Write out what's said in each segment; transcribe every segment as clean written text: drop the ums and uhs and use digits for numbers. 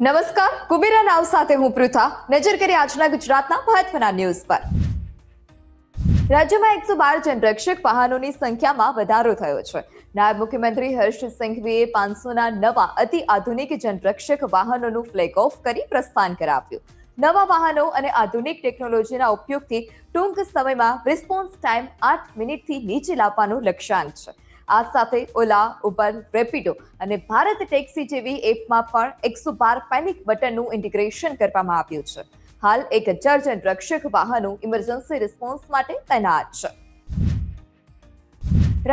નમસ્કાર, કુબેરા નાવ સાથે હું પૃથા. નજર કરીએ આજના ગુજરાતના મહત્વના ન્યૂઝ પર. રાજ્યમાં 112 જનરક્ષક વાહનોની સંખ્યામાં વધારો થયો છે. નાયબ મુખ્યમંત્રી હર્ષ સંઘવીએ 500ના નવા અતિ આધુનિક જનરક્ષક વાહનોનું ફ્લેગ ઓફ કરી પ્રસ્થાન કરાવ્યું. નવા વાહનો અને આધુનિક ટેકનોલોજીના ઉપયોગથી ટૂંક સમયમાં રિસ્પોન્સ ટાઈમ 8 મિનિટથી નીચે લાવવાનું લક્ષ્યાંક છે. આ સાથે ઓલા, ઉબર, રેપિડો અને ભારત ટેક્સી જેવી એપમાં પણ 112 પેનિક બટનનું ઇન્ટિગ્રેશન કરવામાં આવ્યું છે. હાલ 1000 જનરક્ષક વાહનો ઇમરજન્સી રિસ્પોન્સ માટે તૈનાત છે.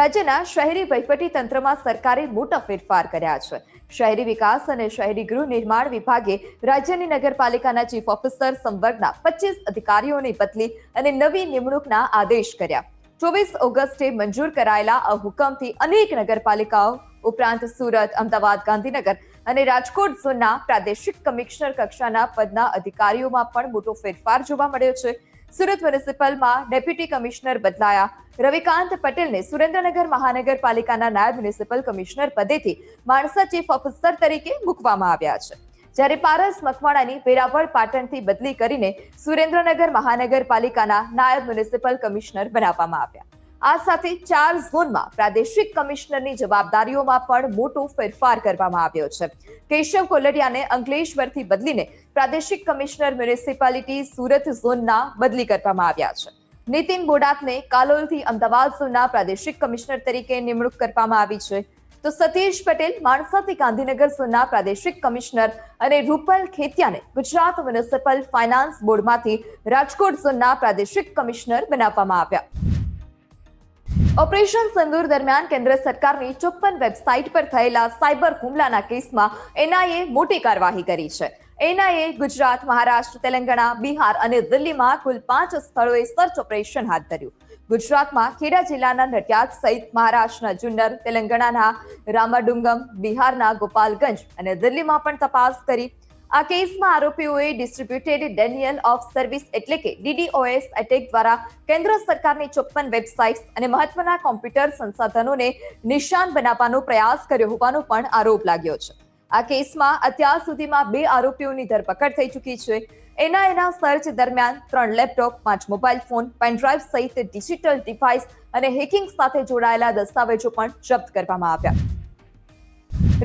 રાજ્યના શહેરી વહીવટી તંત્રમાં સરકારે મોટા ફેરફાર કર્યા છે. શહેરી વિકાસ અને શહેરી ગૃહ નિર્માણ વિભાગે રાજ્યની નગરપાલિકાના ચીફ ઓફિસર સંવર્ગના 25 અધિકારીઓની બદલી અને નવી નિમણૂકના આદેશ કર્યા. 24 ઓગસ્ટે મંજૂર કરાયેલા આ હુકમથી અનેક નગરપાલિકાઓ ઉપરાંત સુરત, અમદાવાદ, ગાંધીનગર અને રાજકોટ ઝોનના પ્રાદેશિક કમિશનર કક્ષાના પદના અધિકારીઓમાં પણ મોટો ફેરફાર જોવા મળ્યો છે. સુરત મ્યુનિસિપલમાં ડેપ્યુટી કમિશનર બદલાયા. રવિકાંત પટેલને સુરેન્દ્રનગર મહાનગરપાલિકાના નાયબ મ્યુનિસિપલ કમિશનર પદેથી માણસા ચીફ ઓફિસર તરીકે મૂકવામાં આવ્યા છે. જ્યારે પારસ મકવાણાની વેરાવળ પાટણથી બદલી કરીને સુરેન્દ્રનગર મહાનગરપાલિકાના નાયબ મ્યુનિસિપલ કમિશનર બનાવવામાં આવ્યા. આ સાથે 4 ઝોનમાં પ્રાદેશિક કમિશનરની જવાબદારીઓમાં પણ મોટો ફેરફાર કરવામાં આવ્યો છે. કેશવ કોલડિયાને અંકલેશ્વરથી બદલીને પ્રાદેશિક કમિશનર મ્યુનિસિપાલિટી સુરત ઝોનના બદલી કરવામાં આવ્યા છે. નીતિન બોડાતને કાલોલથી અમદાવાદ ઝોનના પ્રાદેશિક કમિશનર તરીકે નિમણૂક કરવામાં આવી છે. તો સતીશ પટેલ માણસાથી ગાંધીનગર ઝોનના પ્રાદેશિક કમિશનર અને રૂપલ ખેતિયાને ગુજરાત મ્યુનિસિપલ ફાઇનાન્સ બોર્ડમાંથી રાજકોટ ઝોનના પ્રાદેશિક કમિશનર બનાવવામાં આવ્યા. ઓપરેશન સિંદૂર દરમિયાન કેન્દ્ર સરકારની 54 વેબસાઇટ પર થયેલા સાયબર હુમલાના કેસમાં એનઆઈએ મોટી કાર્યવાહી કરી છે. એનઆઈએ ગુજરાત, મહારાષ્ટ્ર, તેલંગાણા, બિહાર અને દિલ્હીમાં કુલ 5 સ્થળોએ સર્ચ ઓપરેશન હાથ ધર્યું. ગુજરાતમાં ખેડા જિલ્લાના નડિયાદ સહિત મહારાષ્ટ્રના જુન્નર, તેલંગાણાના રામાડુંગમ, બિહારના ગોપાલગંજ અને દિલ્હીમાં પણ તપાસ કરી. આ કેસમાં આરોપીઓએ ડિસ્ટ્રીબ્યુટેડ ડેનિયલ ઓફ સર્વિસ એટલે કે DDoS એટેક દ્વારા કેન્દ્ર સરકારની 54 વેબસાઇટ્સ અને મહત્વના કોમ્પ્યુટર સંસાધનોને નિશાન બનાવવાનો પ્રયાસ કર્યો હોવાનો પણ આરોપ લાગ્યો છે. આ કેસમાં અત્યાર સુધીમાં 2 આરોપીઓની ધરપકડ થઈ ચૂકી છે. એનઆઈએના સર્ચ દરમિયાન 3 લેપટોપ, 5 મોબાઈલ ફોન, પેનડ્રાઈવ સહિત ડિજિટલ ડિવાઇસ અને હેકિંગ સાથે જોડાયેલા દસ્તાવેજો પણ જપ્ત કરવામાં આવ્યા.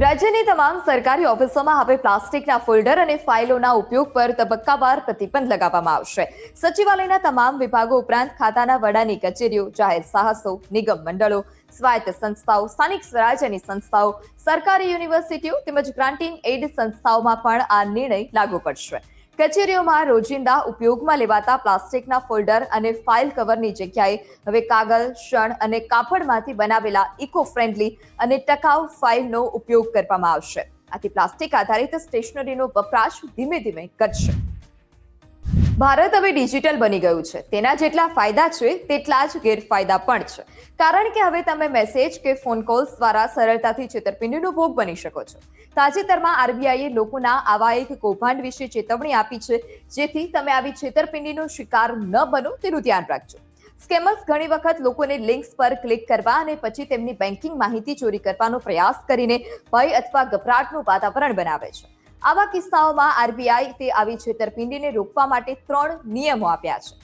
રાજ્યની તમામ સરકારી ઓફિસોમાં હવે પ્લાસ્ટિકના ફોલ્ડર અને ફાઇલોના ઉપયોગ પર તબક્કાવાર પ્રતિબંધ લગાવવામાં આવશે. સચિવાલયના તમામ વિભાગો ઉપરાંત ખાતાના વડાની કચેરીઓ, જાહેર સાહસો, નિગમ મંડળો, સ્વાયત્ત સંસ્થાઓ, સ્થાનિક સ્વરાજ્યની સંસ્થાઓ, સરકારી યુનિવર્સિટીઓ તેમજ ગ્રાન્ટિંગ એડ સંસ્થાઓમાં પણ આ નિર્ણય લાગુ પડશે. કચેરીઓમાં રોજિંદા ઉપયોગમાં લેવાતા પ્લાસ્ટિકના ફોલ્ડર અને ફાઇલ કવરની જગ્યાએ હવે કાગળ, શણ અને કાપડમાંથી બનાવેલા ઇકો ફ્રેન્ડલી અને ટકાઉ ફાઇલનો ઉપયોગ કરવામાં આવશે. આથી પ્લાસ્ટિક આધારિત સ્ટેશનરીનો વપરાશ ધીમે ધીમે ઘટશે. ભારત હવે ડિજિટલ બની ગયું છે. તેના જેટલા ફાયદા છે તેટલા જ ગેરફાયદા પણ છે. કારણ કે હવે તમે મેસેજ કે ફોન કોલ્સ દ્વારા સરળતાથી છેતરપિંડીનો ભોગ બની શકો છો. તાજેતરમાં આરબીઆઈએ લોકોના આવા એક કૌભાંડ વિશે ચેતવણી આપી છે, જેથી તમે આવી છેતરપિંડીનો શિકાર ન બનો તેનું ધ્યાન રાખજો. સ્કેમર્સ ઘણી વખત લોકોને લિંક્સ પર ક્લિક કરવા અને પછી તેમની બેન્કિંગ માહિતી ચોરી કરવાનો પ્રયાસ કરીને ભય અથવા ગભરાટનું વાતાવરણ બનાવે છે. આવા કિસ્સાઓમાં આરબીઆઈ તે આવી છેતરપિંડીને રોકવા માટે 3 નિયમો આપ્યા છે.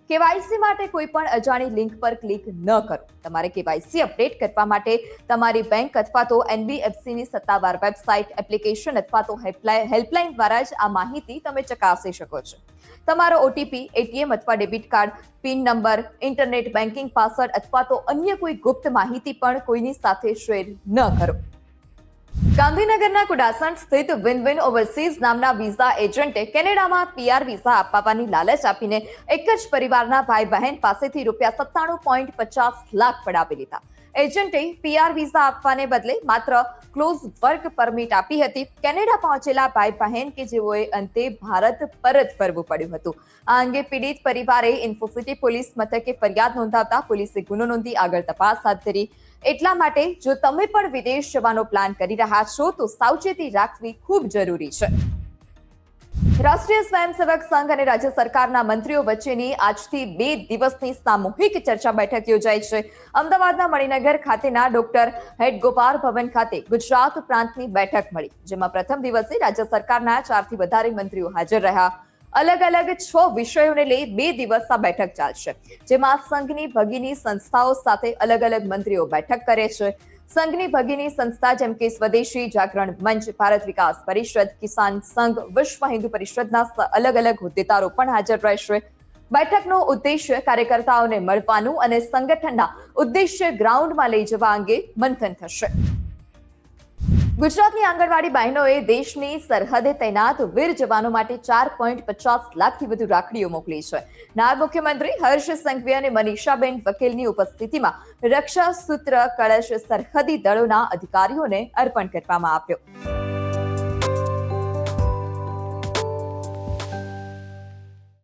કેવાયસી માટે કોઈ પણ અજાણી લિંક પર ક્લિક ન કરો. તમારે કેવાયસી અપડેટ કરવા માટે તમારી બેંક અથવા તો એનબીએફસીની સત્તાવાર વેબસાઇટ, એપ્લિકેશન અથવા તો હેલ્પલાઇન દ્વારા જ આ માહિતી તમે ચકાસી શકો છો. તમારો ઓટીપી, એટીએમ અથવા debit card, pin number, internet banking password અથવા તો અન્ય કોઈ ગુપ્ત માહિતી પણ કોઈની સાથે શેર ન કરો. ગાંધીનગરના કુડાસણ સ્થિત વિન ઓવરસીઝ નામના વિઝા એજન્ટે કેનેડામાં PR વિઝા અપાવવાની લાલચ આપીને એક જ પરિવારના ભાઈ બહેન પાસેથી ₹97.50 લાખ પડાવી લીધા. એજન્ટે PR વિઝા આપવાને બદલે માત્ર ક્લોઝ વર્ક પરમિટ આપી હતી. કેનેડા પહોંચેલા ભાઈ બહેન કે જેઓએ અંતે ભારત પરત ફરવું પડ્યું હતું. આ અંગે પીડિત પરિવારે ઇન્ફોસિટી પોલીસ મથકે ફરિયાદ નોંધાવતા પોલીસે ગુનો નોંધી આગળ તપાસ હાથ ધરી. એટલા માટે જો તમે પણ વિદેશ જવાનો પ્લાન કરી રહ્યા છો તો સાવચેતી રાખવી ખૂબ જરૂરી છે. રાષ્ટ્રીય સ્વયંસેવક સંઘ અને રાજ્ય સરકારના મંત્રીઓ વચ્ચેની આજથી 2 દિવસની સામૂહિક ચર્ચા બેઠક યોજાઈ છે. અમદાવાદના મણિનગર ખાતેના ડોક્ટર હેડગોપાલ ભવન ખાતે ગુજરાત પ્રાંતની બેઠક મળી, જેમાં પ્રથમ દિવસે રાજ્ય સરકારના 4 થી વધારે મંત્રીઓ હાજર રહ્યા. અલગ અલગ 6 વિષયોને લઈ 2 દિવસ આ બેઠક ચાલશે, જેમાં સંઘની ભગીની સંસ્થાઓ સાથે અલગ અલગ મંત્રીઓ બેઠક કરે છે. સંઘની ભગીની સંસ્થા જેમ કે સ્વદેશી જાગરણ મંચ, ભારત વિકાસ પરિષદ, કિસાન સંઘ, વિશ્વ હિન્દુ પરિષદના અલગ અલગ હોદ્દેદારો પણ હાજર રહેશે. બેઠકનો ઉદ્દેશ્ય કાર્યકર્તાઓને મળવાનું અને સંગઠનના ઉદ્દેશ્ય ગ્રાઉન્ડમાં લઈ જવા અંગે મંથન થશે. ગુજરાતની આંગણવાડી બહેનોએ દેશની સરહદે તૈનાત વીર જવાનો માટે 4.50 લાખથી વધુ રાખડીઓ મોકલી છે. નાયબ મુખ્યમંત્રી હર્ષ સંઘવી અને મનીષાબેન વકીલની ઉપસ્થિતિમાં રક્ષા સૂત્ર કળશ સરહદી દળોના અધિકારીઓને અર્પણ કરવામાં આવ્યો.